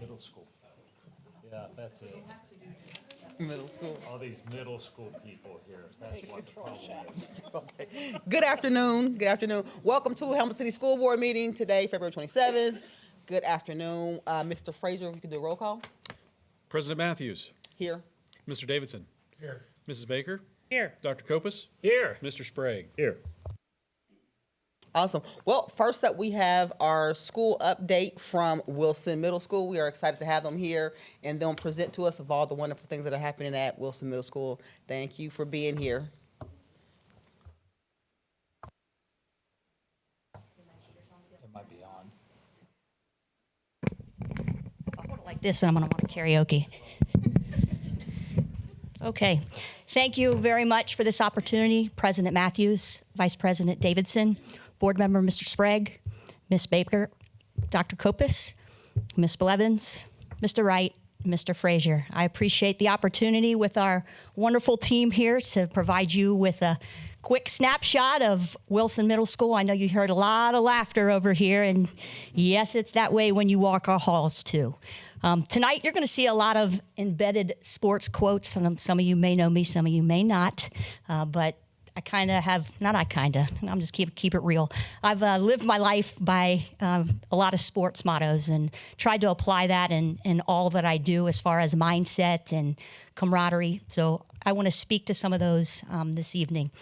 Middle school. Yeah, that's it. Middle school. All these middle school people here. That's what the problem is. Okay. Good afternoon. Good afternoon. Welcome to Hamilton City School Board meeting today, February 27th. Good afternoon. Mr. Frazier, if you could do a roll call. President Matthews. Here. Mr. Davidson. Here. Mrs. Baker. Here. Dr. Kopus. Here. Mr. Sprague. Here. Awesome. Well, first up, we have our school update from Wilson Middle School. We are excited to have them here and they'll present to us of all the wonderful things that are happening at Wilson Middle School. Thank you for being here. It might be on. I'll hold it like this, and I'm going to want karaoke. Okay. Thank you very much for this opportunity, President Matthews, Vice President Davidson, Board Member Mr. Sprague, Ms. Baker, Dr. Kopus, Ms. Blevins, Mr. Wright, Mr. Frazier. I appreciate the opportunity with our wonderful team here to provide you with a quick snapshot of Wilson Middle School. I know you heard a lot of laughter over here, and yes, it's that way when you walk our halls too. Tonight, you're going to see a lot of embedded sports quotes. And some of you may know me, some of you may not, but I kind of have, I'm just keep it real. I've lived my life by a lot of sports mottos and tried to apply that in all that I do as far as mindset and camaraderie. So I want to speak to some of those this evening.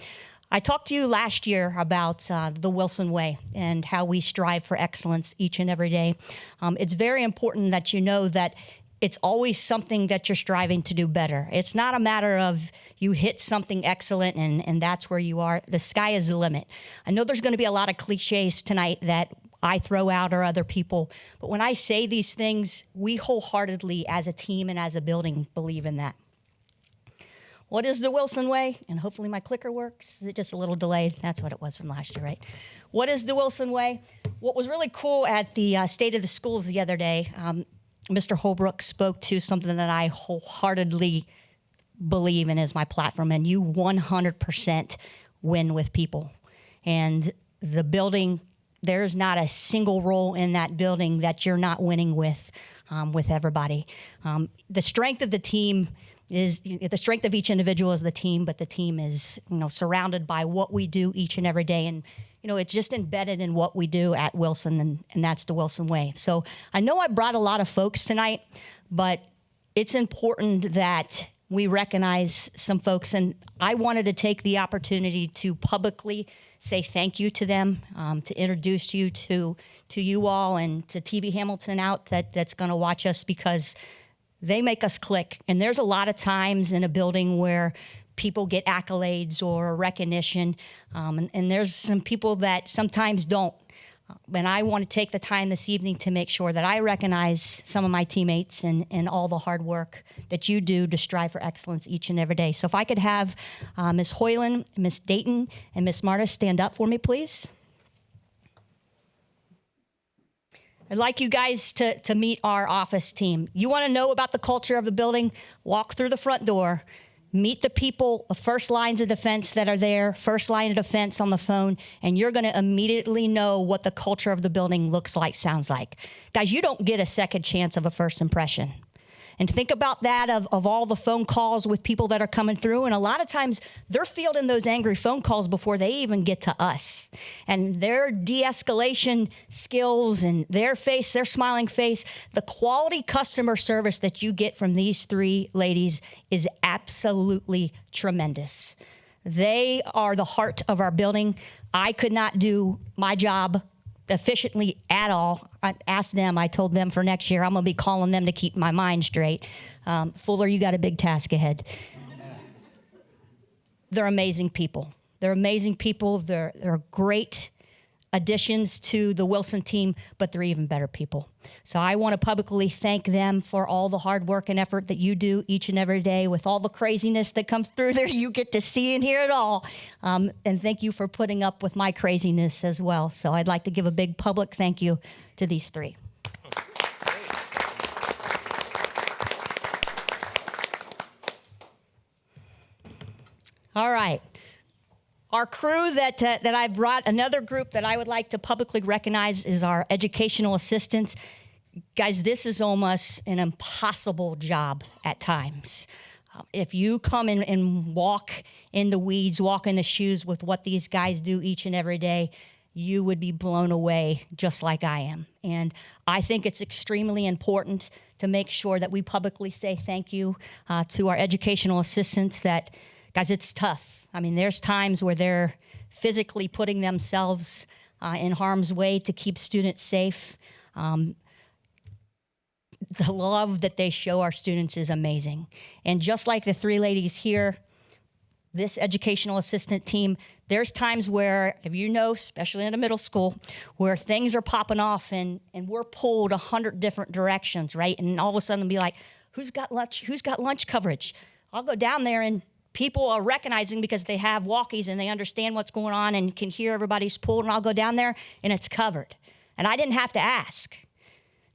I talked to you last year about the Wilson Way and how we strive for excellence each and every day. It's very important that you know that it's always something that you're striving to do better. It's not a matter of you hit something excellent and that's where you are. The sky is the limit. I know there's going to be a lot of cliches tonight that I throw out or other people, but when I say these things, we wholeheartedly as a team and as a building believe in that. What is the Wilson Way? And hopefully my clicker works. Is it just a little delayed? That's what it was from last year, right? What is the Wilson Way? What was really cool at the State of the Schools the other day, Mr. Holbrook spoke to something that I wholeheartedly believe in as my platform, and you 100% win with people. And the building, there's not a single role in that building that you're not winning with everybody. The strength of the team is the strength of each individual is the team, but the team is, surrounded by what we do each and every day. And, it's just embedded in what we do at Wilson, and that's the Wilson Way. So I know I brought a lot of folks tonight, but it's important that we recognize some folks. And I wanted to take the opportunity to publicly say thank you to them, to introduce you to you all and to TV Hamilton out that's going to watch us, because they make us click. And there's a lot of times in a building where people get accolades or recognition, and there's some people that sometimes don't. And I want to take the time this evening to make sure that I recognize some of my teammates and all the hard work that you do to strive for excellence each and every day. So if I could have Ms. Hoyland, Ms. Dayton, and Ms. Marta stand up for me, please. I'd like you guys to meet our office team. You want to know about the culture of the building? Walk through the front door. Meet the people, the first lines of defense that are there, first line of defense on the phone, and you're going to immediately know what the culture of the building looks like, sounds like. Guys, you don't get a second chance of a first impression. And think about that of all the phone calls with people that are coming through. And a lot of times they're fielding those angry phone calls before they even get to us. And their de-escalation skills and their smiling face, the quality customer service that you get from these three ladies is absolutely tremendous. They are the heart of our building. I could not do my job efficiently at all. I asked them, I told them for next year, I'm going to be calling them to keep my mind straight. Fuller, you got a big task ahead. They're amazing people. They're amazing people. They're great additions to the Wilson team, but they're even better people. So I want to publicly thank them for all the hard work and effort that you do each and every day with all the craziness that comes through there. You get to see and hear it all. And thank you for putting up with my craziness as well. So I'd like to give a big public thank you to these three. All right. Our crew that I brought, another group that I would like to publicly recognize is our educational assistants. Guys, this is almost an impossible job at times. If you come in and walk in the weeds, walk in the shoes with what these guys do each and every day, you would be blown away just like I am. And I think it's extremely important to make sure that we publicly say thank you to our educational assistants that, guys, it's tough. I mean, there's times where they're physically putting themselves in harm's way to keep students safe. The love that they show our students is amazing. And just like the three ladies here, this educational assistant team, there's times where, if you know, especially in the middle school, where things are popping off and we're pulled 100 different directions, right? And all of a sudden be like, who's got lunch? Who's got lunch coverage? I'll go down there and people are recognizing because they have walkies and they understand what's going on and can hear everybody's pulled, and I'll go down there and it's covered. And I didn't have to ask.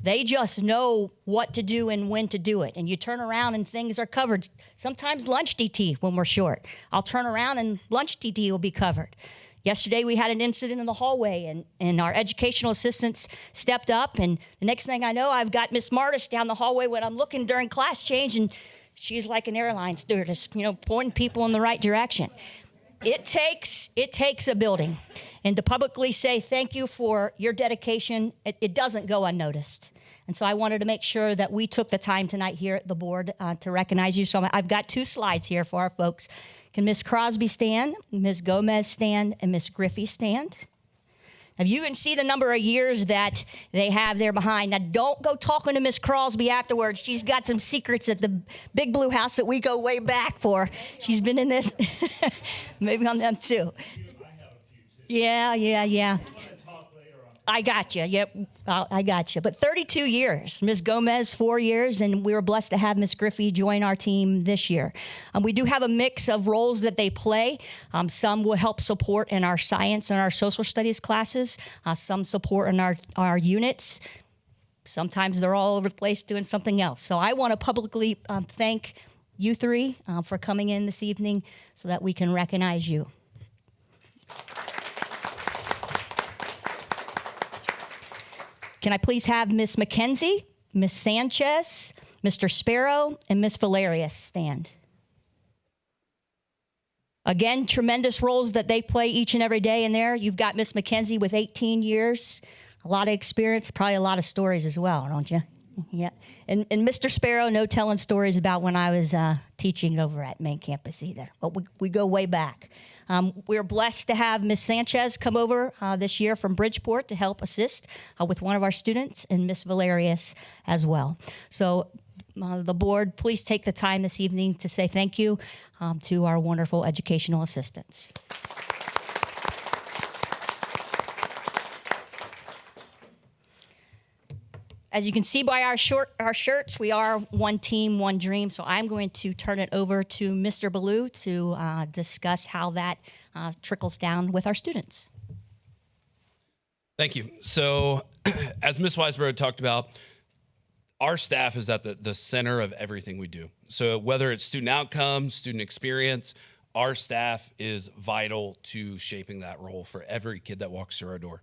They just know what to do and when to do it. And you turn around and things are covered. Sometimes lunch DT when we're short. I'll turn around and lunch DT will be covered. Yesterday we had an incident in the hallway and our educational assistants stepped up, and the next thing I know, I've got Miss Martis down the hallway when I'm looking during class change, and she's like an airline stewardess, pointing people in the right direction. It takes a building. And to publicly say thank you for your dedication, it doesn't go unnoticed. And so I wanted to make sure that we took the time tonight here at the board to recognize you. So I've got 2 slides here for our folks. Can Ms. Crosby stand, Ms. Gomez stand, and Ms. Griffey stand? Now, you can see the number of years that they have there behind. Now, don't go talking to Ms. Crosby afterwards. She's got some secrets at the Big Blue House that we go way back for. She's been in this. Maybe on them too. Yeah. I got you. Yep, I got you. But 32 years. Ms. Gomez, 4 years, and we were blessed to have Ms. Griffey join our team this year. We do have a mix of roles that they play. Some will help support in our science and our social studies classes. Some support in our units. Sometimes they're all over the place doing something else. So I want to publicly thank you 3 for coming in this evening so that we can recognize you. Can I please have Ms. McKenzie, Ms. Sanchez, Mr. Sparrow, and Ms. Valerius stand? Again, tremendous roles that they play each and every day in there. You've got Ms. McKenzie with 18 years, a lot of experience, probably a lot of stories as well, don't you? Yeah. And Mr. Sparrow, no telling stories about when I was teaching over at main campus either. But we go way back. We're blessed to have Ms. Sanchez come over this year from Bridgeport to help assist with one of our students, and Ms. Valerius as well. So the board, please take the time this evening to say thank you to our wonderful educational assistants. As you can see by our shirts, we are one team, one dream. So I'm going to turn it over to Mr. Ballou to discuss how that trickles down with our students. Thank you. So as Ms. Weisbrod talked about, our staff is at the center of everything we do. So whether it's student outcomes, student experience, our staff is vital to shaping that role for every kid that walks through our door.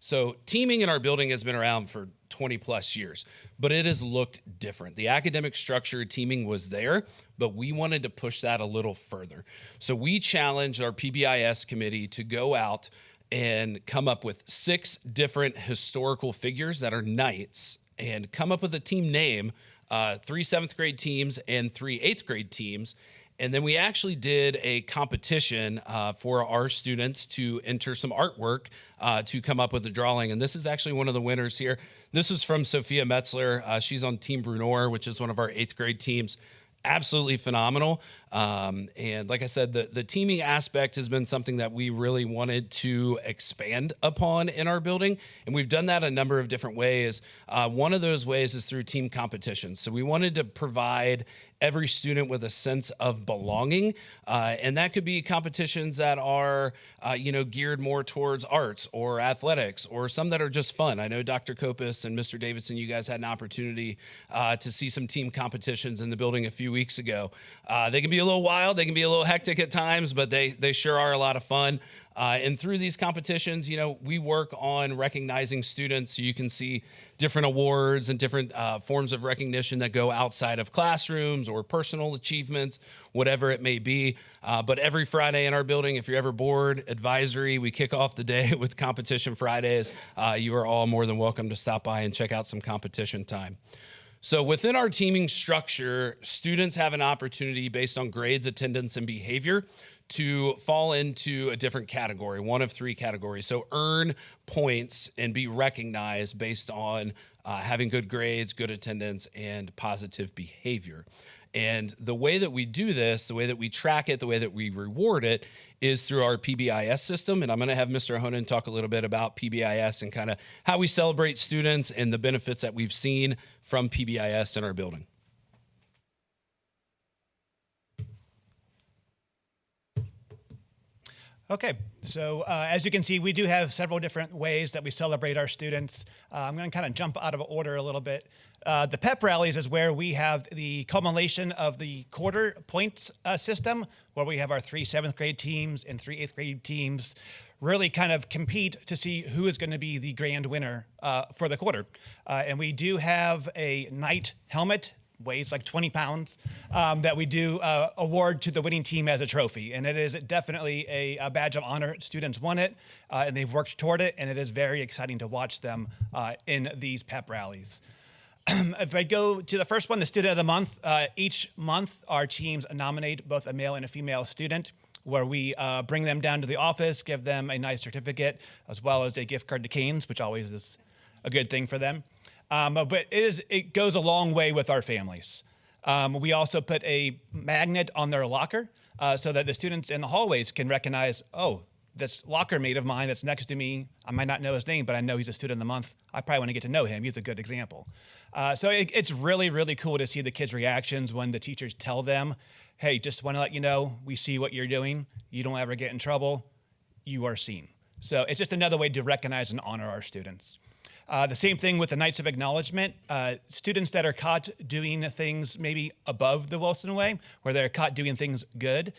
So teaming in our building has been around for 20 plus years, but it has looked different. The academic structure of teaming was there, but we wanted to push that a little further. So we challenged our PBIS committee to go out and come up with 6 different historical figures that are knights and come up with a team name, 3 7th grade teams and 3 8th grade teams. And then we actually did a competition for our students to enter some artwork to come up with a drawing. And this is actually one of the winners here. This is from Sophia Metzler. She's on Team Brunor, which is one of our 8th grade teams. Absolutely phenomenal. And like I said, the teaming aspect has been something that we really wanted to expand upon in our building. And we've done that a number of different ways. One of those ways is through team competitions. So we wanted to provide every student with a sense of belonging. And that could be competitions that are, geared more towards arts or athletics or some that are just fun. I know Dr. Kopis and Mr. Davidson, you guys had an opportunity to see some team competitions in the building a few weeks ago. They can be a little wild, they can be a little hectic at times, but they sure are a lot of fun. And through these competitions, we work on recognizing students. So you can see different awards and different forms of recognition that go outside of classrooms or personal achievements, whatever it may be. But every Friday in our building, if you're ever bored, advisory, we kick off the day with Competition Fridays. You are all more than welcome to stop by and check out some competition time. So within our teaming structure, students have an opportunity based on grades, attendance, and behavior to fall into a different category, one of three categories. So earn points and be recognized based on having good grades, good attendance, and positive behavior. And the way that we do this, the way that we track it, the way that we reward it is through our PBIS system. And I'm going to have Mr. Honan talk a little bit about PBIS and kind of how we celebrate students and the benefits that we've seen from PBIS in our building. Okay, so as you can see, we do have several different ways that we celebrate our students. I'm going to kind of jump out of order a little bit. The pep rallies is where we have the culmination of the quarter points system, where we have our 3 7th grade teams and 3 8th grade teams really kind of compete to see who is going to be the grand winner for the quarter. And we do have a Knight helmet, weighs like 20 pounds, that we do award to the winning team as a trophy. And it is definitely a badge of honor. Students won it, and they've worked toward it, and it is very exciting to watch them in these pep rallies. If I go to the first one, the Student of the Month, each month our teams nominate both a male and a female student, where we bring them down to the office, give them a nice certificate, as well as a gift card to Cane's, which always is a good thing for them. But it goes a long way with our families. We also put a magnet on their locker so that the students in the hallways can recognize, oh, this locker mate of mine that's next to me, I might not know his name, but I know he's a Student of the Month. I probably want to get to know him. He's a good example. So it's really, really cool to see the kids' reactions when the teachers tell them, hey, just want to let you know, we see what you're doing. You don't ever get in trouble. You are seen. So it's just another way to recognize and honor our students. The same thing with the Nights of Acknowledgement. Students that are caught doing things maybe above the Wilson way, where they're caught doing things good,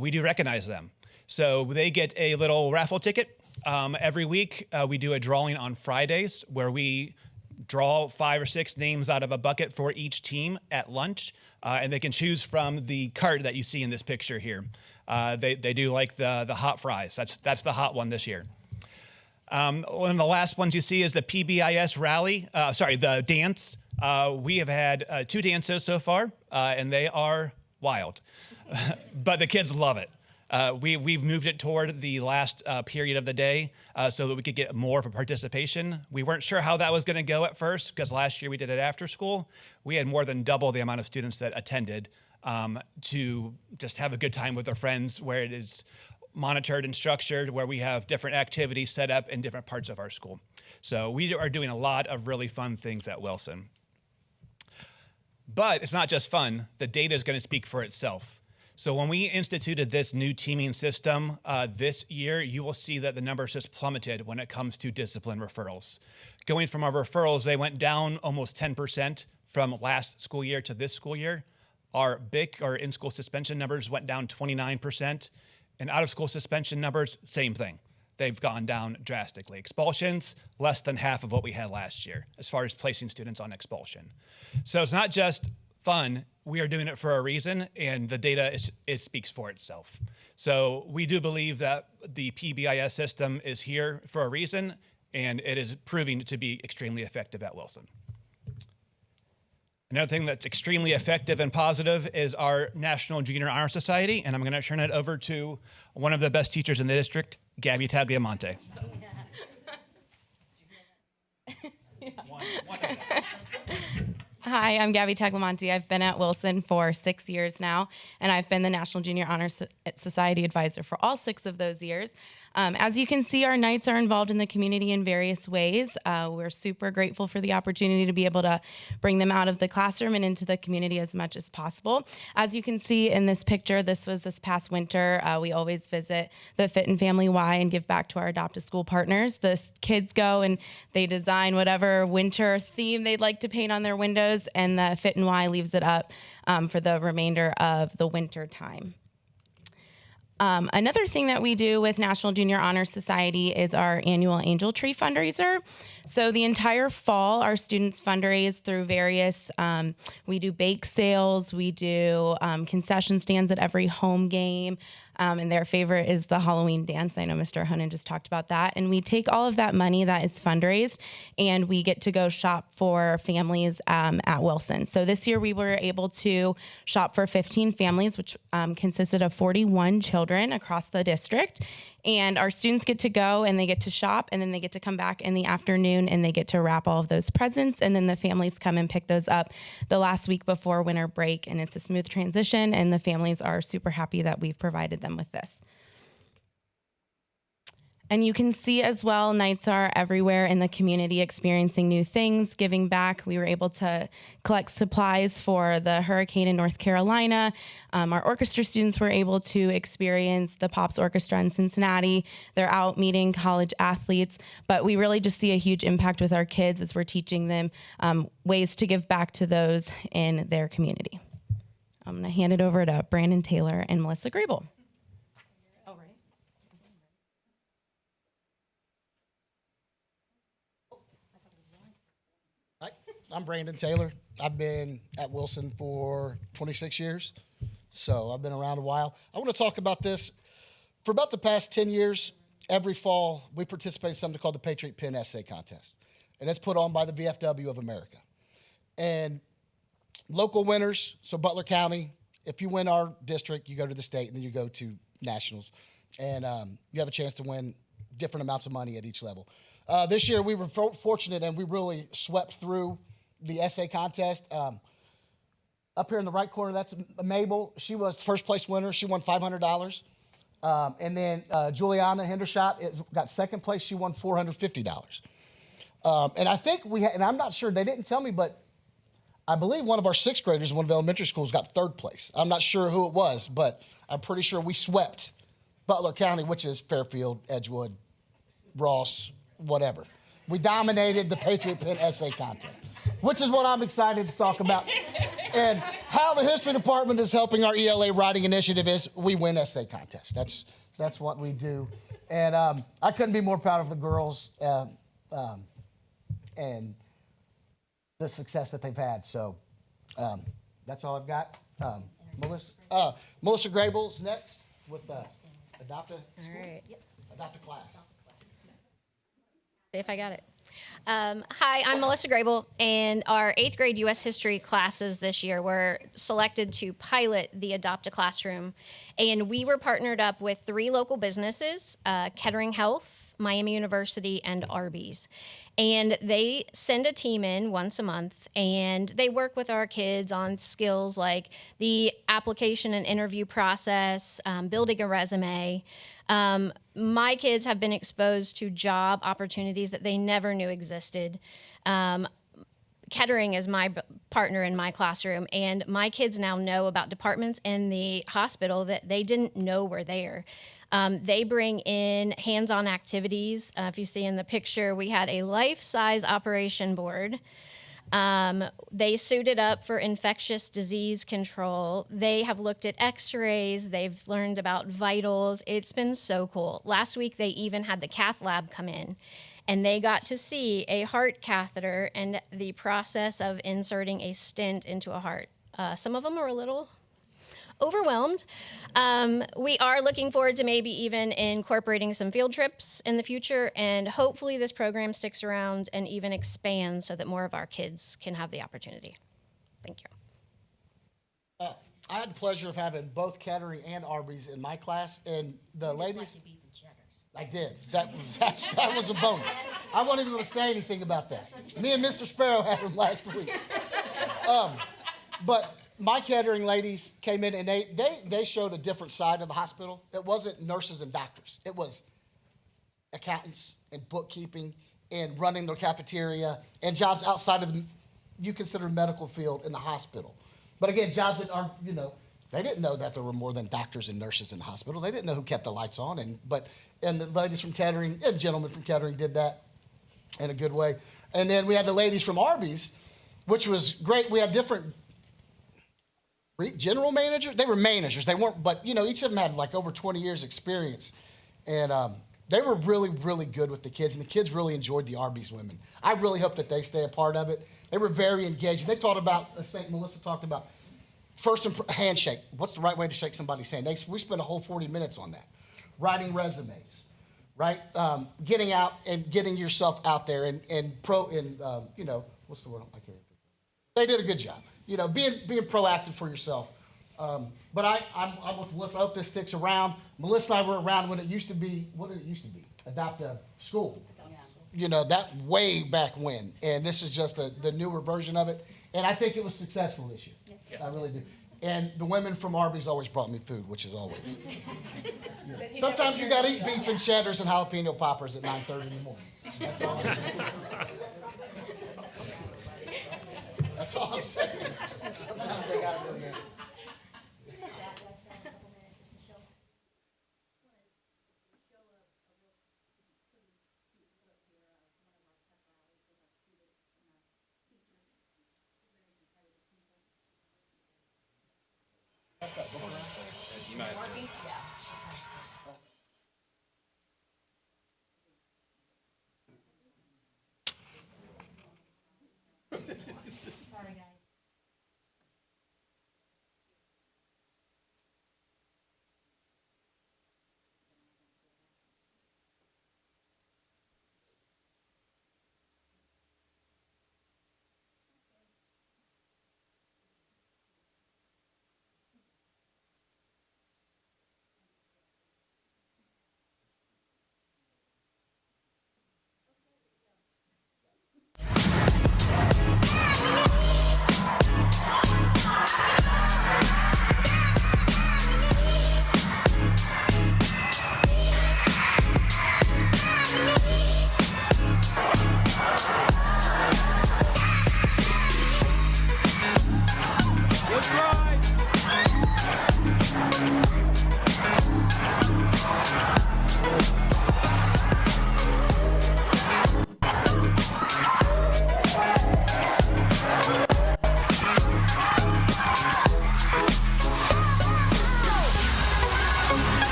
we do recognize them. So they get a little raffle ticket. Every week, we do a drawing on Fridays where we draw 5 or 6 names out of a bucket for each team at lunch, and they can choose from the cart that you see in this picture here. They do like the hot fries. That's the hot one this year. One of the last ones you see is the PBIS rally, the dance. We have had 2 dances so far, and they are wild, but the kids love it. We've moved it toward the last period of the day so that we could get more of a participation. We weren't sure how that was going to go at first because last year we did it after school. We had more than double the amount of students that attended to just have a good time with their friends, where it is monitored and structured, where we have different activities set up in different parts of our school. So we are doing a lot of really fun things at Wilson. But it's not just fun. The data is going to speak for itself. So when we instituted this new teaming system this year, you will see that the numbers just plummeted when it comes to discipline referrals. Going from our referrals, they went down almost 10% from last school year to this school year. Our BIC, or in-school suspension numbers, went down 29%. And out-of-school suspension numbers, same thing. They've gone down drastically. Expulsions, less than half of what we had last year as far as placing students on expulsion. So it's not just fun. We are doing it for a reason, and the data it speaks for itself. So we do believe that the PBIS system is here for a reason, and it is proving to be extremely effective at Wilson. Another thing that's extremely effective and positive is our National Junior Honor Society, and I'm going to turn it over to one of the best teachers in the district, Gabby Tagliamonte. Hi, I'm Gabby Tagliamonte. I've been at Wilson for 6 years now, and I've been the National Junior Honor Society advisor for all 6 of those years. As you can see, our Knights are involved in the community in various ways. We're super grateful for the opportunity to be able to bring them out of the classroom and into the community as much as possible. As you can see in this picture, this was this past winter. We always visit the Fit and Family Y and give back to our adopted school partners. The kids go and they design whatever winter theme they'd like to paint on their windows, and the Fit and Y leaves it up for the remainder of the winter time. Another thing that we do with National Junior Honor Society is our annual Angel Tree fundraiser. So the entire fall, our students fundraise through various, we do bake sales, we do concession stands at every home game, and their favorite is the Halloween dance. I know Mr. Honan just talked about that. And we take all of that money that is fundraised and we get to go shop for families at Wilson. So this year we were able to shop for 15 families, which consisted of 41 children across the district. And our students get to go and they get to shop and then they get to come back in the afternoon and they get to wrap all of those presents. And then the families come and pick those up the last week before winter break. And it's a smooth transition and the families are super happy that we've provided them with this. And you can see as well, Knights are everywhere in the community experiencing new things, giving back. We were able to collect supplies for the hurricane in North Carolina. Our orchestra students were able to experience the Pops Orchestra in Cincinnati. They're out meeting college athletes, but we really just see a huge impact with our kids as we're teaching them ways to give back to those in their community. I'm gonna hand it over to Brandon Taylor and Melissa Grable. I'm Brandon Taylor. I've been at Wilson for 26 years, so I've been around a while. I want to talk about this. For about the past 10 years, every fall, we participate in something called the Patriot Pen Essay Contest, and it's put on by the VFW of America. And local winners, so Butler County, if you win our district, you go to the state, and then you go to nationals, and you have a chance to win different amounts of money at each level. This year, we were fortunate, and we really swept through the essay contest. Up here in the right corner, that's Mabel. She was the first place winner. She won $500. And then Juliana Hendershot got second place. She won $450. And I think and I'm not sure, they didn't tell me, but I believe one of our sixth graders in one of the elementary schools got third place. I'm not sure who it was, but I'm pretty sure we swept Butler County, which is Fairfield, Edgewood, Ross, whatever. We dominated the Patriot Pen Essay Contest, which is what I'm excited to talk about. And how the history department is helping our ELA writing initiative is we win essay contests. That's what we do. And I couldn't be more proud of the girls and the success that they've had. So that's all I've got. Melissa Grable's next with Adopt a School. All right. Adopt a Class. See if I got it. Hi, I'm Melissa Grable, and our 8th grade U.S. History classes this year were selected to pilot the Adopt a Classroom. And we were partnered up with 3 local businesses, Kettering Health, Miami University, and Arby's. And they send a team in once a month, and they work with our kids on skills like the application and interview process, building a resume. My kids have been exposed to job opportunities that they never knew existed. Kettering is my partner in my classroom, and my kids now know about departments in the hospital that they didn't know were there. They bring in hands-on activities. If you see in the picture, we had a life-size operation board. They suited up for infectious disease control. They have looked at x-rays. They've learned about vitals. It's been so cool. Last week, they even had the cath lab come in, and they got to see a heart catheter and the process of inserting a stent into a heart. Some of them are a little overwhelmed. We are looking forward to maybe even incorporating some field trips in the future, and hopefully this program sticks around and even expands so that more of our kids can have the opportunity. Thank you. I had the pleasure of having both Kettering and Arby's in my class, and the ladies. I did. That was a bonus. I wasn't even going to say anything about that. Me and Mr. Sparrow had them last week. But my Kettering ladies came in, and they showed a different side of the hospital. It wasn't nurses and doctors. It was accountants and bookkeeping and running their cafeteria and jobs outside of you consider medical field in the hospital. But again, jobs that aren't, they didn't know that there were more than doctors and nurses in the hospital. They didn't know who kept the lights on. And the ladies from Kettering and gentlemen from Kettering did that in a good way. And then we had the ladies from Arby's, which was great. We had different general manager. They were managers. They weren't, but each of them had like over 20 years experience, and they were really, really good with the kids, and the kids really enjoyed the Arby's women. I really hope that they stay a part of it. They were very engaged. They taught about, Melissa talked about first handshake. What's the right way to shake somebody's hand? We spent a whole 40 minutes on that. Writing resumes, right? Getting out and getting yourself out there and what's the word? I can't. They did a good job. Being proactive for yourself. But I'm with Melissa. I hope this sticks around. Melissa and I were around when it used to be, what did it used to be? Adopt a School. That way back when. And this is just the newer version of it. And I think it was successful this year. Yes. I really do. And the women from Arby's always brought me food, which is always. Sometimes you got to eat beef and cheddars and jalapeno poppers at 9:30 in the morning. That's all. That's all I'm saying. Sometimes they got to do that.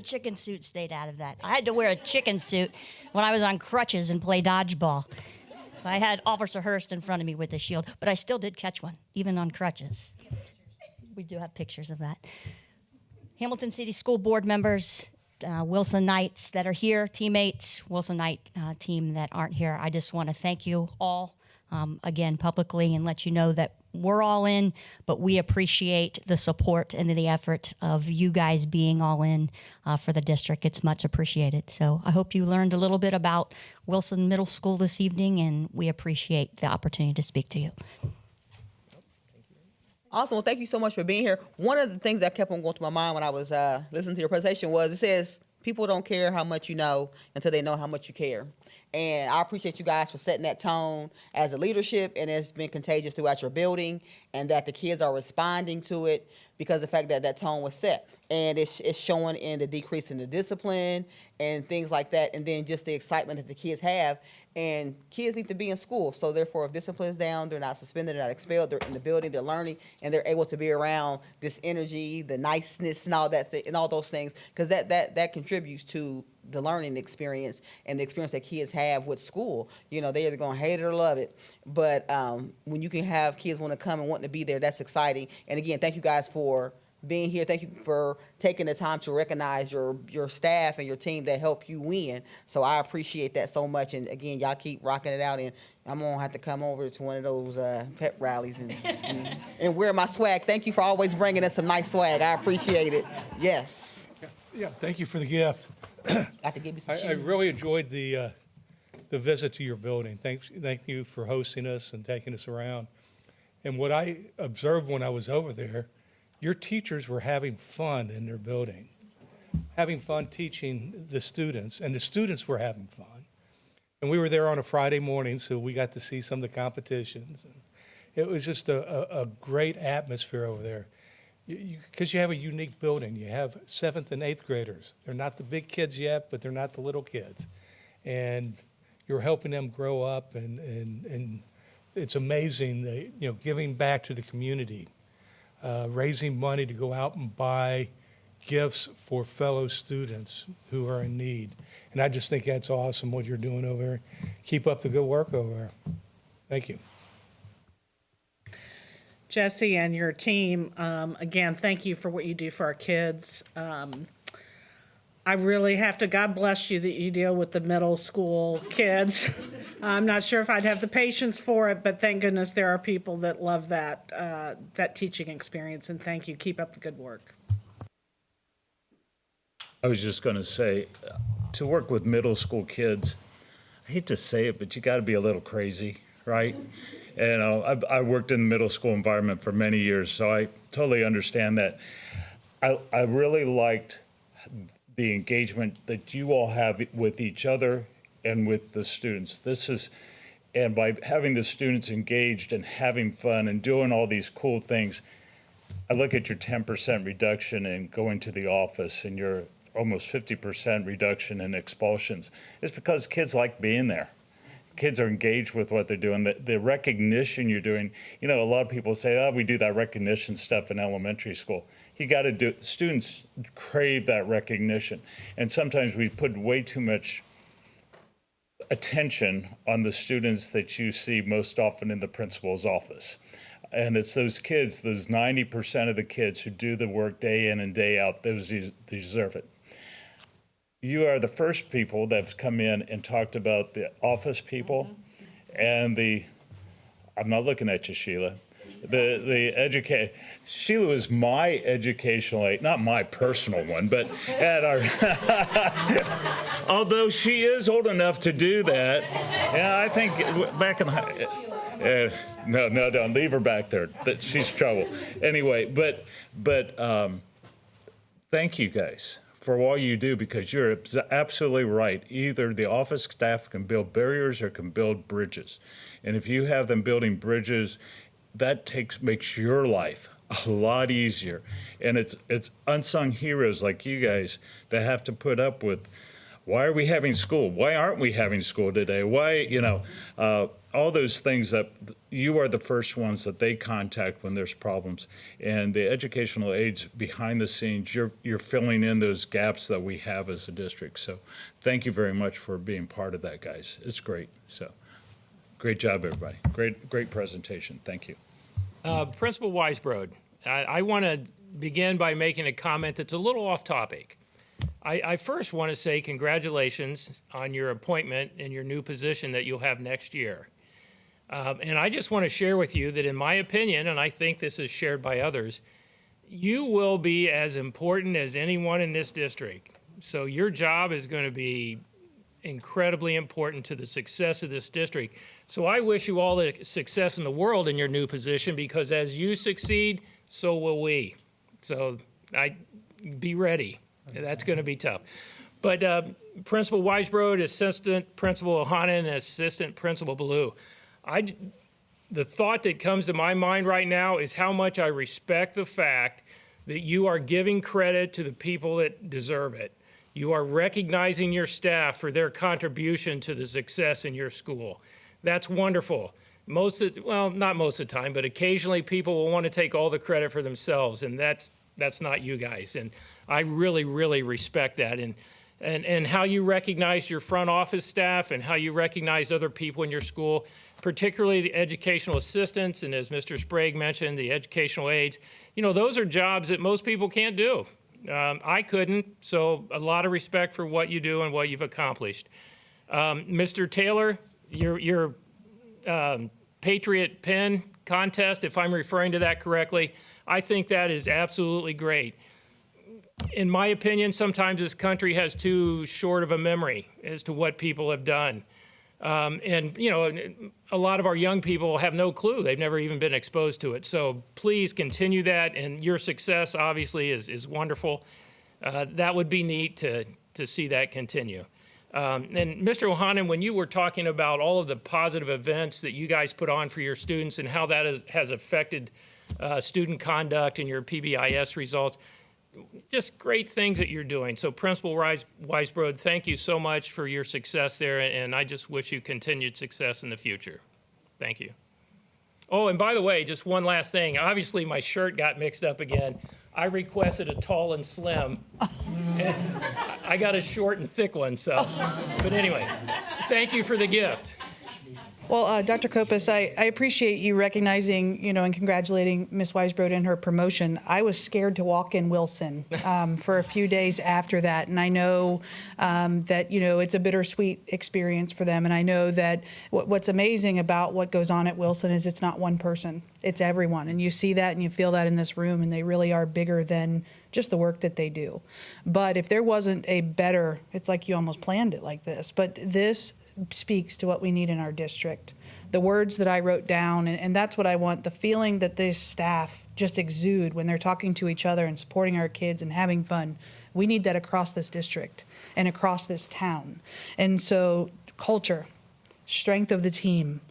Chicken suit stayed out of that. I had to wear a chicken suit when I was on crutches and play dodgeball. I had Officer Hurst in front of me with a shield, but I still did catch one, even on crutches. We do have pictures of that. Hamilton City School Board members, Wilson Knights that are here, teammates, Wilson Knight team that aren't here, I just want to thank you all again publicly and let you know that we're all in, but we appreciate the support and the effort of you guys being all in for the district. It's much appreciated. So I hope you learned a little bit about Wilson Middle School this evening, and we appreciate the opportunity to speak to you. Awesome. Well, thank you so much for being here. One of the things that kept on going through my mind when I was listening to your presentation was it says people don't care how much you know until they know how much you care. And I appreciate you guys for setting that tone as a leadership, and it's been contagious throughout your building, and that the kids are responding to it because of the fact that that tone was set. And it's showing in the decrease in the discipline and things like that, and then just the excitement that the kids have. And kids need to be in school, so therefore if discipline is down, they're not suspended, they're not expelled, they're in the building, they're learning, and they're able to be around this energy, the niceness, and all that, and all those things, because that contributes to the learning experience and the experience that kids have with school. You know, they're either going to hate it or love it. But when you can have kids want to come and want to be there, that's exciting. And again, thank you guys for being here. Thank you for taking the time to recognize your staff and your team that helped you win. So I appreciate that so much. And again, y'all keep rocking it out. And I'm gonna have to come over to one of those pep rallies and wear my swag. Thank you for always bringing us some nice swag. I appreciate it. Yes. Yeah, thank you for the gift. Got to give you some I shoes. really enjoyed the visit to your building. Thank you for hosting us and taking us around. And what I observed when I was over there, your teachers were having fun in their building, having fun teaching the students, and the students were having fun. And we were there on a Friday morning, so we got to see some of the competitions. And it was just a great atmosphere over there. Because you have a unique building. You have 7th and 8th graders. They're not the big kids yet, but they're not the little kids. And you're helping them grow up, and it's amazing, that, giving back to the community, raising money to go out and buy gifts for fellow students who are in need. And I just think that's awesome what you're doing over there. Keep up the good work over there. Thank you. Jesse and your team, again, thank you for what you do for our kids. I really have to, God bless you that you deal with the middle school kids. I'm not sure if I'd have the patience for it, but thank goodness there are people that love that teaching experience, and thank you. Keep up the good work. I was just going to say, to work with middle school kids, I hate to say it, but you got to be a little crazy, right? And I worked in the middle school environment for many years, so I totally understand that. I really liked the engagement that you all have with each other and with the students. And by having the students engaged and having fun and doing all these cool things, I look at your 10% reduction in going to the office and your almost 50% reduction in expulsions. It's because kids like being there. Kids are engaged with what they're doing. The recognition you're doing, a lot of people say, oh, we do that recognition stuff in elementary school. You got to do, students crave that recognition. And sometimes we put way too much attention on the students that you see most often in the principal's office. And it's those kids, those 90% of the kids who do the work day in and day out, those deserve it. You are the first people that have come in and talked about the office people and I'm not looking at you, Sheila. Sheila was my educational aide, not my personal one, but at our, although she is old enough to do that. Yeah, I think back in the, no, don't leave her back there. She's trouble. Anyway, but thank you guys for all you do, because you're absolutely right. Either the office staff can build barriers or can build bridges. And if you have them building bridges, that makes your life a lot easier. And it's unsung heroes like you guys that have to put up with, why are we having school? Why aren't we having school today? Why, all those things that you are the first ones that they contact when there's problems. And the educational aides behind the scenes, you're filling in those gaps that we have as a district. So thank you very much for being part of that, guys. It's great. So great job, everybody. Great presentation. Thank you. Principal Weisbrod, I want to begin by making a comment that's a little off topic. I first want to say congratulations on your appointment and your new position that you'll have next year. And I just want to share with you that in my opinion, and I think this is shared by others, you will be as important as anyone in this district. So your job is going to be incredibly important to the success of this district. So I wish you all the success in the world in your new position, because as you succeed, so will we. So be ready. That's going to be tough. But Principal Weisbrod, Assistant Principal Ohanan, and Assistant Principal Ballou, the thought that comes to my mind right now is how much I respect the fact that you are giving credit to the people that deserve it. You are recognizing your staff for their contribution to the success in your school. That's wonderful. Not most of the time, but occasionally people will want to take all the credit for themselves, and that's not you guys. And I really, really respect that. And and how you recognize your front office staff and how you recognize other people in your school, particularly the educational assistants, and as Mr. Sprague mentioned, the educational aides. You know, those are jobs that most people can't do. I couldn't, so a lot of respect for what you do and what you've accomplished. Mr. Taylor, your Patriot Pen contest, if I'm referring to that correctly, I think that is absolutely great. In my opinion, sometimes this country has too short of a memory as to what people have done. And, you know, a lot of our young people have no clue. They've never even been exposed to it. So please continue that, and your success obviously is wonderful. That would be neat to see that continue. And Mr. Ohanan, when you were talking about all of the positive events that you guys put on for your students and how that has affected student conduct and your PBIS results, just great things that you're doing. So Principal Weisbrod, thank you so much for your success there, and I just wish you continued success in the future. Thank you. Oh, and by the way, just one last thing. Obviously, my shirt got mixed up again. I requested a tall and slim, and I got a short and thick one, so. But anyway, thank you for the gift. Well, Dr. Kopis, I appreciate you recognizing, and congratulating Ms. Weisbrod in her promotion. I was scared to walk in Wilson for a few days after that, and I know that, it's a bittersweet experience for them, and I know that what's amazing about what goes on at Wilson is it's not one person, it's everyone, and you see that and you feel that in this room, and they really are bigger than just the work that they do. But if there wasn't a better, it's like you almost planned it like this, but this speaks to what we need in our district. The words that I wrote down, and that's what I want, the feeling that this staff just exude when they're talking to each other and supporting our kids and having fun. We need that across this district and across this town. And so culture, strength of the team,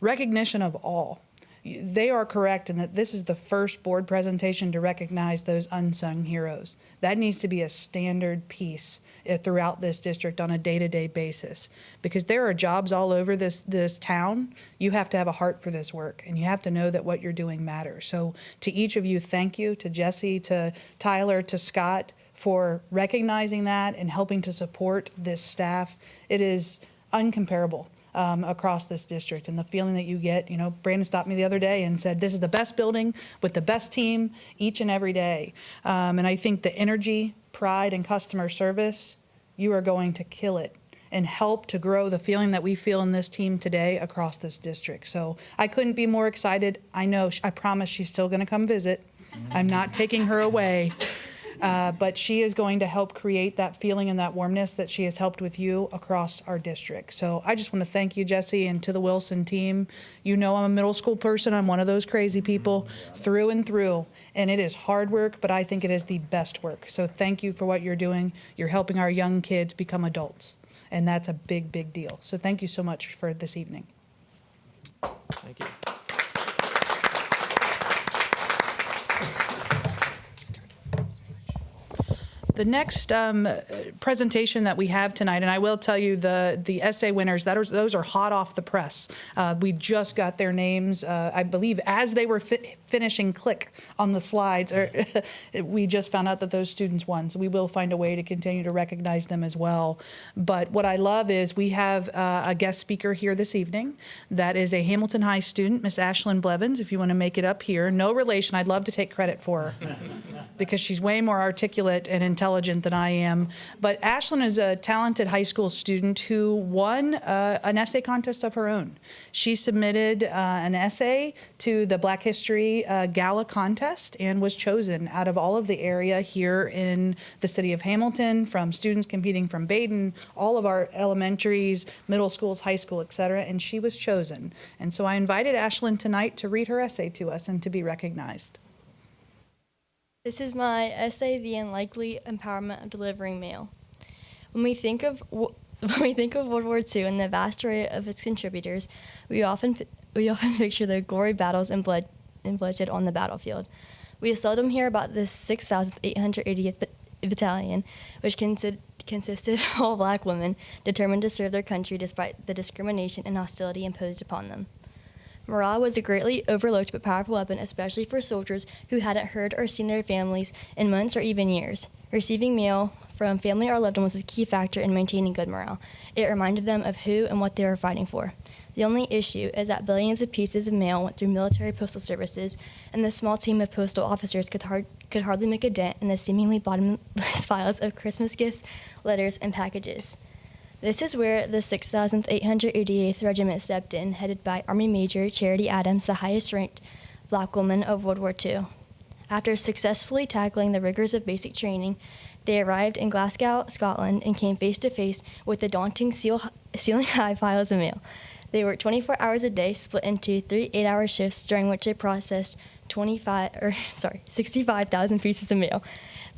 recognition of all. They are correct in that this is the first board presentation to recognize those unsung heroes. That needs to be a standard piece throughout this district on a day-to-day basis, because there are jobs all over this town. You have to have a heart for this work, and you have to know that what you're doing matters. So to each of you, thank you. To Jesse, to Tyler, to Scott, for recognizing that and helping to support this staff. It is uncomparable. Across this district, and the feeling that you get, Brandon stopped me the other day and said, this is the best building with the best team each and every day. And I think the energy, pride, and customer service, you are going to kill it and help to grow the feeling that we feel in this team today across this district. So I couldn't be more excited. I promise she's still going to come visit. I'm not taking her away. But she is going to help create that feeling and that warmness that she has helped with you across our district. So I just want to thank you, Jesse, and to the Wilson team. I'm a middle school person. I'm one of those crazy people through and through. And it is hard work, but I think it is the best work. So thank you for what you're doing. You're helping our young kids become adults. And that's a big, big deal. So thank you so much for this evening. Thank you. The next presentation that we have tonight, and I will tell you the essay winners, those are hot off the press. We just got their names, I believe, as they were finishing click on the slides. We just found out that those students won, so we will find a way to continue to recognize them as well. But what I love is we have a guest speaker here this evening. That is a Hamilton High student, Miss Ashlyn Blevins, if you want to make it up here. No relation. I'd love to take credit for her because she's way more articulate and intelligent than I am. But Ashlyn is a talented high school student who won an essay contest of her own. She submitted an essay to the Black History Gala contest and was chosen out of all of the area here in the city of Hamilton, from students competing from Baden, all of our elementaries, middle schools, high school, etc., and she was chosen. And so I invited Ashlyn tonight to read her essay to us and to be recognized. This is my essay, The Unlikely Empowerment of Delivering Mail. When we think of World War II and the vast array of its contributors, we often picture the gory battles and bloodshed on the battlefield. We seldom hear about the 6,880th Battalion, which consisted of all Black women determined to serve their country despite the discrimination and hostility imposed upon them. Morale was a greatly overlooked but powerful weapon, especially for soldiers who hadn't heard or seen their families in months or even years. Receiving mail from family or loved ones was a key factor in maintaining good morale. It reminded them of who and what they were fighting for. The only issue is that billions of pieces of mail went through military postal services, and the small team of postal officers could hardly make a dent in the seemingly bottomless files of Christmas gifts, letters, and packages. This is where the 6,888th Regiment stepped in, headed by Army Major Charity Adams, the highest-ranked Black woman of World War II. After successfully tackling the rigors of basic training, they arrived in Glasgow, Scotland, and came face to face with the daunting ceiling-high piles of mail. They worked 24 hours a day, split into 3 8-hour shifts, during which they processed 65,000 pieces of mail.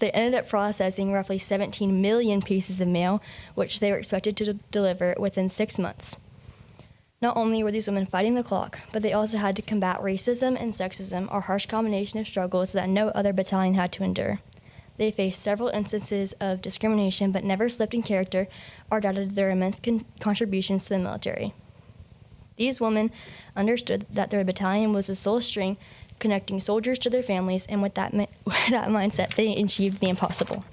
They ended up processing roughly 17 million pieces of mail, which they were expected to deliver within 6 months. Not only were these women fighting the clock, but they also had to combat racism and sexism, a harsh combination of struggles that no other battalion had to endure. They faced several instances of discrimination, but never slipped in character or doubted their immense contributions to the military. These women understood that their battalion was the sole string connecting soldiers to their families, and with that mindset, they achieved the impossible.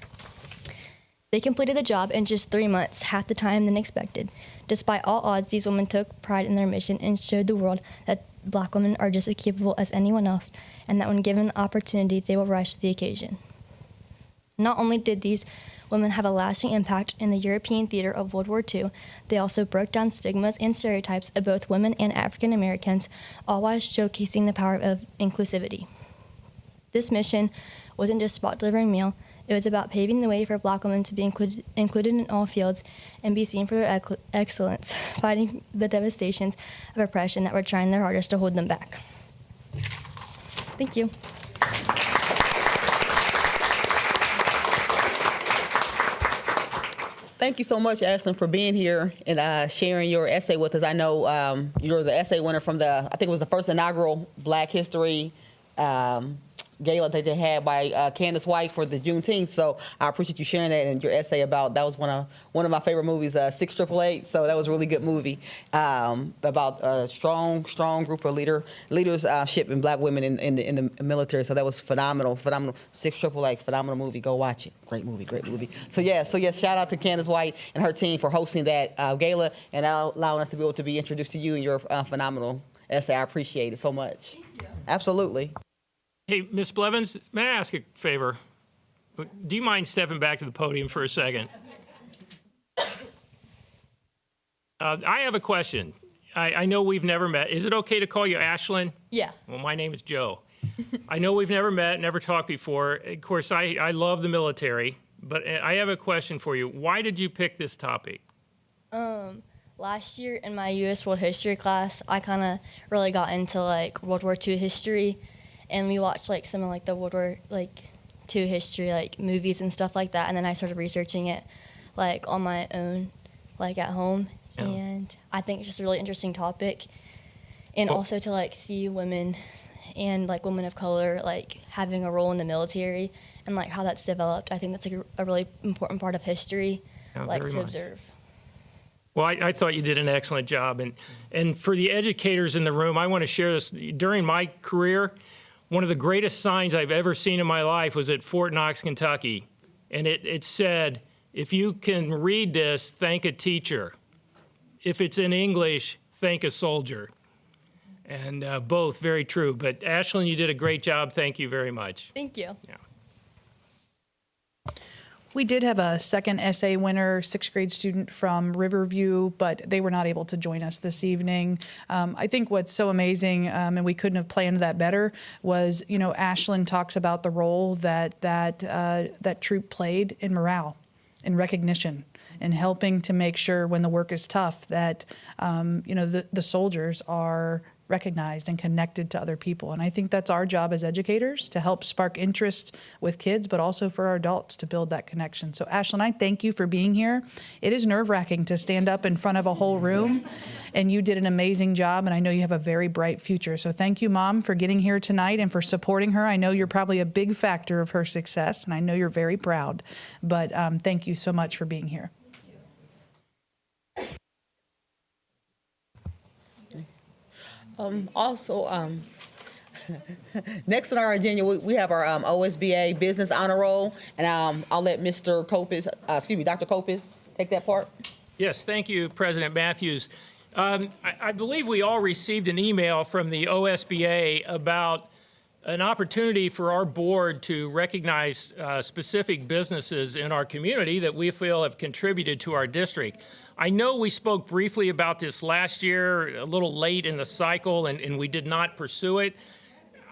They completed the job in just 3 months, half the time than expected. Despite all odds, these women took pride in their mission and showed the world that Black women are just as capable as anyone else, and that when given the opportunity, they will rise to the occasion. Not only did these women have a lasting impact in the European theater of World War II, they also broke down stigmas and stereotypes of both women and African Americans, all while showcasing the power of inclusivity. This mission wasn't just about delivering mail, it was about paving the way for Black women to be included in all fields and be seen for their excellence, fighting the devastations of oppression that were trying their hardest to hold them back. Thank you. Thank you so much, Ashlyn, for being here and sharing your essay with us. I know you're the essay winner from I think it was the first inaugural Black History gala that they had by Candace White for the Juneteenth. So I appreciate you sharing that and your essay about, that was one of my favorite movies, 688. So that was a really good movie about a strong group of leadership in Black women in the military. So that was phenomenal. 688, phenomenal movie. Go watch it. Great movie. So yes, shout out to Candace White and her team for hosting that gala and allowing us to be able to be introduced to you and your phenomenal essay. I appreciate it so much. Thank you. Absolutely. Hey, Ms. Blevins, may I ask a favor? Do you mind stepping back to the podium for a second? I have a question. I know we've never met. Is it okay to call you Ashlyn? Yeah. Well, my name is Joe. I know we've never met, never talked before. Of course, I love the military, but I have a question for you. Why did you pick this topic? Last year in my U.S. World History class, I kind of really got into like World War II history. And we watched like some of like the World War II history like movies and stuff like that. And then I started researching it like on my own, like at home. Yeah. And I think it's just a really interesting topic. And also to like see women and like women of color like having a role in the military and like how that's developed. I think that's like a really important part of history, like to observe. Well, I thought you did an excellent job. And for the educators in the room, I want to share this. During my career, one of the greatest signs I've ever seen in my life was at Fort Knox, Kentucky. And it said, if you can read this, thank a teacher. If it's in English, thank a soldier. And both very true. But Ashlyn, you did a great job. Thank you very much. Thank you. Yeah. We did have a second essay winner, 6th grade student from Riverview, but they were not able to join us this evening. I think what's so amazing, and we couldn't have planned that better, was, Ashlyn talks about the role that troop played in morale, in recognition, and helping to make sure when the work is tough that, the soldiers are recognized and connected to other people. And I think that's our job as educators, to help spark interest with kids, but also for our adults to build that connection. So Ashlyn, I thank you for being here. It is nerve-wracking to stand up in front of a whole room, and you did an amazing job, and I know you have a very bright future. So thank you, Mom, for getting here tonight and for supporting her. I know you're probably a big factor of her success, and I know you're very proud. But thank you so much for being here. Next on our agenda, we have our OSBA Business Honor Roll, and I'll let Mr. Copus, Dr. Copus, take that part. Yes, thank you, President Matthews. I believe we all received an email from the OSBA about an opportunity for our board to recognize specific businesses in our community that we feel have contributed to our district. I know we spoke briefly about this last year, a little late in the cycle, and we did not pursue it.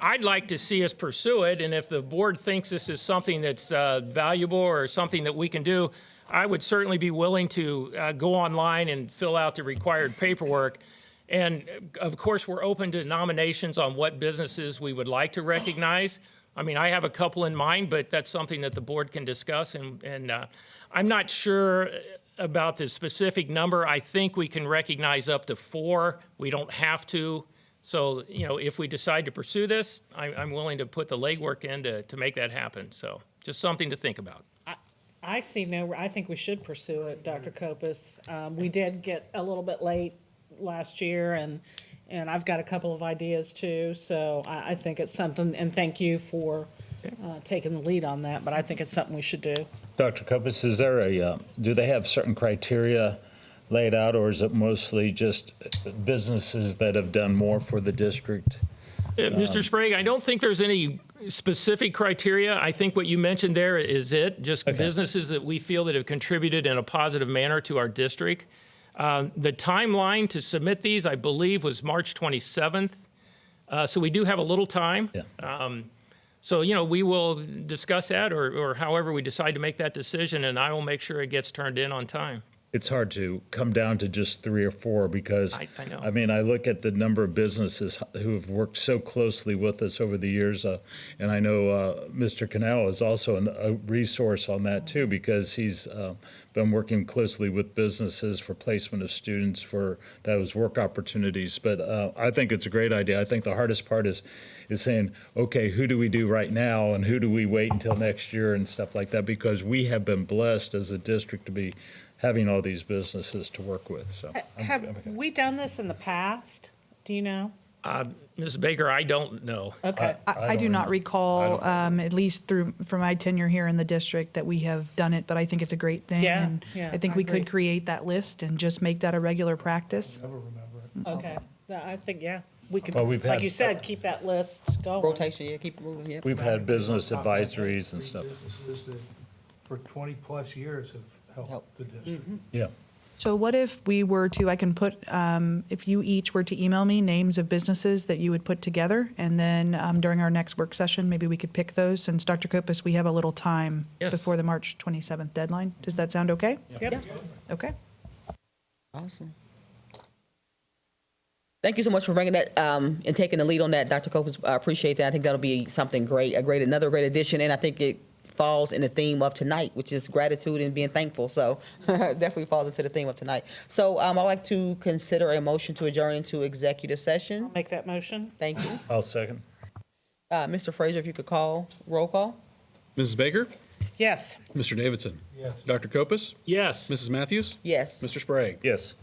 I'd like to see us pursue it, and if the board thinks this is something that's valuable or something that we can do, I would certainly be willing to go online and fill out the required paperwork. And of course, we're open to nominations on what businesses we would like to recognize. I mean, I have a couple in mind, but that's something that the board can discuss. And I'm not sure about the specific number. I think we can recognize up to 4. We don't have to. So, you know, if we decide to pursue this, I'm willing to put the legwork in to make that happen. So just something to think about. I think we should pursue it, Dr. Copus. We did get a little bit late last year, and I've got a couple of ideas too. So I think it's something, and thank you for taking the lead on that, but I think it's something we should do. Dr. Copus, is there do they have certain criteria laid out, or is it mostly just businesses that have done more for the district? Mr. Sprague, I don't think there's any specific criteria. I think what you mentioned there is it, just businesses that we feel that have contributed in a positive manner to our district. The timeline to submit these, I believe, was March 27th. So we do have a little time. Yeah. So, you know, we will discuss that or however we decide to make that decision, and I will make sure it gets turned in on time. It's hard to come down to just 3 or 4 because, I know. I mean, I look at the number of businesses who have worked so closely with us over the years, and I know Mr. Cannell is also a resource on that too, because he's been working closely with businesses for placement of students for those work opportunities. But I think it's a great idea. I think the hardest part is saying, okay, who do we do right now and who do we wait until next year and stuff like that, because we have been blessed as a district to be having all these businesses to work with. So Have we done this in the past? Do you know? Ms. Baker, I don't know. Okay. I do not recall, at least from my tenure here in the district, that we have done it, but I think it's a great thing. Yeah, And yeah, I think I we agree. could create that list and just make that a regular practice. Okay. I think, yeah, we could, Well, we've like had- you said, keep that list going. Rotation, yeah, keep it moving, yeah. we've had business advisories and stuff. Businesses that for 20-plus years have helped the district. Yeah. So what if we were to, I can put, if you each were to email me names of businesses that you would put together, and then during our next work session, maybe we could pick those. Since Dr. Copus, we have a little time Yes. before the March 27th deadline. Does that sound okay? Yep. Okay. Awesome. Thank you so much for bringing that and taking the lead on that, Dr. Copus. I appreciate that. I think that'll be something great, another great addition, and I think it falls in the theme of tonight, which is gratitude and being thankful. So definitely falls into the theme of tonight. So I'd like to consider a motion to adjourn into executive session. Make that motion. Thank you. I'll second. Mr. Frazier, if you could call roll call. Mrs. Baker? Yes. Mr. Davidson? Yes. Dr. Copus? Yes. Mrs. Matthews? Yes. Mr. Sprague? Yes.